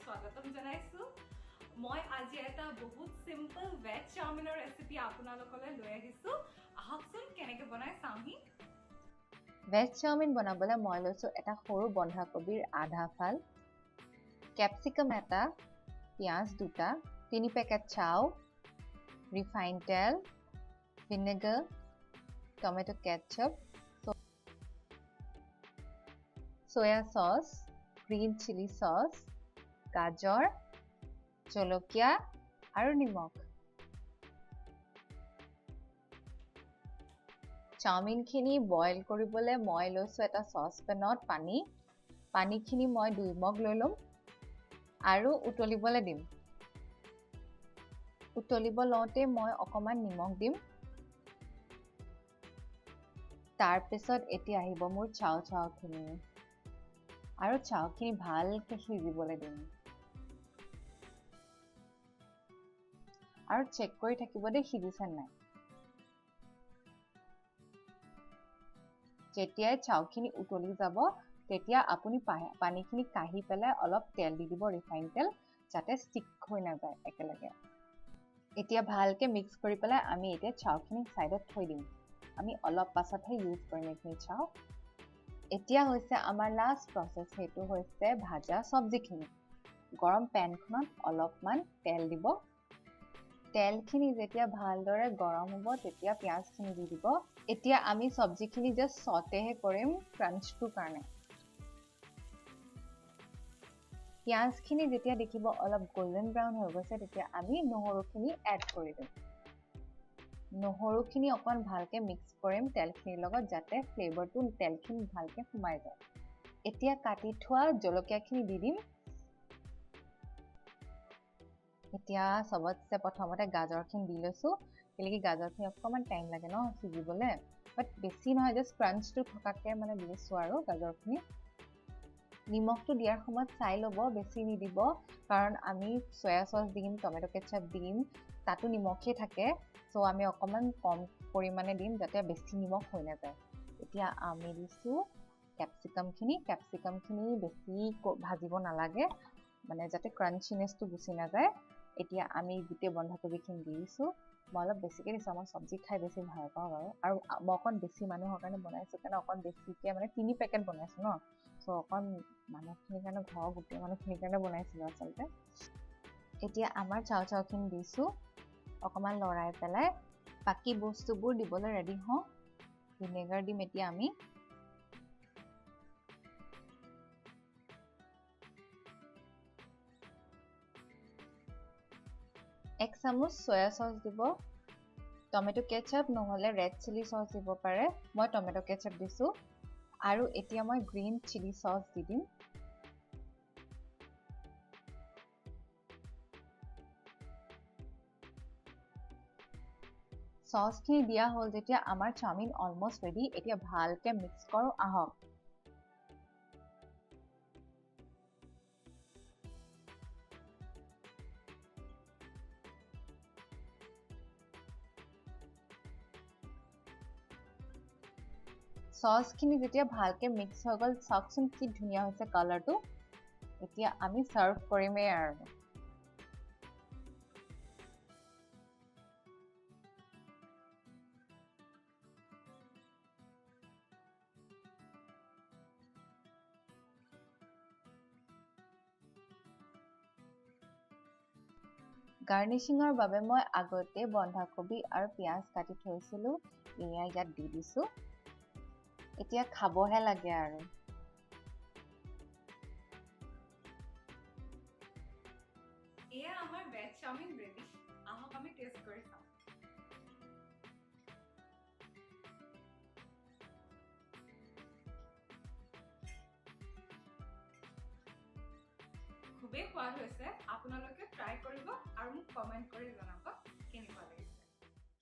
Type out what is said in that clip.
স্বাগতম জনাইছো মই আজি এটা বহুত সিম্পল ভেজ চাউমিনৰ ৰেচিপি আপোনালোকলৈ লৈ আহিছো আহকচোন কেনেকৈ বনাই চাওহি ভেজ চাউমিন বনাবলৈ মই লৈছো এটা সৰু বন্ধাকবিৰ আধা ফাল ক্যাপসিকাম এটা পিয়াজ দুটা 3 পেকেট চাউ ৰিফাইন তেল vinegar tomato ketchup soya sauce green chili sauce গাজৰ জলকীয়া আৰু নিমখ চাউমিনখিনি বইল কৰিবলৈ মই লৈছো এটা সসপেনত পানীখিনি মই 2 মগ লৈ লম আৰু উতলিবলৈ দিম উতলিব লওঁতে মই অকমান নিমখ দিম তাৰ পিছত এতিয়া আহিব মোৰ চাউখিনি আৰু চাউখিনি ভালকৈ সিজিবলৈ দিম আৰু চেক কৰি থাকিব দে সিজিছে নাই যেতিয়া চাউখিনি উতলি যাব তেতিয়া আপুনি পানীখিনি কাঢ়ি পেলাই অলপ তেল দি দিব ৰিফাইন তেল যাতে ষ্টিক হৈ নাযায় একেলগে এতিয়া ভালকৈ মিক্স কৰি পেলাই আমি এতিয়া চাউখিনি সাইডত থৈ দিম আমি অলপ পাছতহে ইউজ কৰিম এইখিনি চাউ এতিয়া হৈছে আমাৰ লাষ্ট প্ৰসেস হেতু হৈছে ভাজা সবজিখিনি গৰম পেনখনত অলপমান তেল দিব তেলখিনি যেতিয়া ভালদৰে গৰম হ'ব তেতিয়া পিয়াজখিনি দি দিব এতিয়া আমি সবজিখিনি জাস্ট সটেহে কৰিম ক্ৰাঞ্চটোৰ কাৰণে পিয়াজখিনি যেতিয়া দেখিব অলপ গোল্ডেন ব্ৰাউন হৈ গৈছে তেতিয়া আমি নহৰুখিনি এড কৰি দিম নহৰুখিনি অকন ভালকৈ মিক্স কৰিম তেলখিনিৰ লগত যাতে ফ্লেভাৰটো তেলখিনি ভালকৈ সোমাই যায় এতিয়া কাটি থোৱা জলকীয়াখিনি দি দিম এতিয়া সবতছে প্ৰথমতে গাজৰখিনি দি লৈছো কেলেকি গাজৰখিনি অকমান টাইম লাগে ন সিজিবলৈ বাট বেছি নহয় জাস্ট ক্ৰাঞ্চটো থকাকে মানে দিছো আৰু গাজৰখিনি নিমখটো দিয়াৰ সময়ত চাই ল'ব বেছি নিদিব কাৰণ আমি সয়া সস দিম টমেটো কেচাপ দিম তাতো নিমখে থাকে সো আমি অকমান কম পৰিমাণে দিম যাতে বেছি নিমখ হৈ নাযায় এতিয়া আমি দিছো ক্যাপসিকামখিনি বেছি ভাজিব নালাগে মানে যাতে ক্ৰাঞ্চিনেছটো গুচি নাযায় এতিয়া আমি গুটে বন্ধাকবিখিনি দিছো মই অলপ বেছিকৈ দিছো আমাৰ সবজি খাই বেছি ভাল পাওঁ বাৰু আৰু মই অকণ বেছি মানুহৰ কাৰণে বনাইছো কাৰণে অকণ বেছিকৈ মানে 3 পেকেট বনাইছো ন সো অকণ মানুহখিনিৰ কাৰণে ঘৰৰ গোটেই মানুহখিনিৰ কাৰণে বনাইছিলো আচলতে এতিয়া আমাৰ চাউখিনি দিছো অকমান লৰাই পেলাই বাকি বস্তুবোৰ দিবলৈ ৰেডি হওঁ ভিনেগাৰ দিম এতিয়া আমি এক চামুচ সয়া সস দিব টমেটো কেচাপ নহলে ৰেড চিলি সস দিব পাৰে মই টমেটো কেচাপ দিছো আৰু এতিয়া মই গ্ৰীন চিলি সস দি দিম সসখিনি দিয়া হ'ল যেতিয়া আমাৰ চাউমিন অলমোস্ট ৰেডি এতিয়া ভালকৈ মিক্স কৰো আহক সসখিনি যেতিয়া ভালকৈ মিক্স হৈ গল চাওকচোন কি ধুনীয়া হৈছে কালাৰটো এতিয়া আমি সাৰ্ভ কৰিমেই আৰু গাৰ্নিশিঙৰ বাবে মই আগতে বন্ধাকবি আৰু পিয়াজ কাটি থৈছিলো এয়া ইয়াত দি দিছো এতিয়া খাবহে লাগে আৰু এয়া আমাৰ ভেজ চাউমিন ৰেডি আহক আমি টেষ্ট কৰি চাওঁ খুবেই সোৱাদ হৈছে আপোনালোকে ট্ৰাই কৰিব আৰু মোক কমেন্ট কৰি জনাব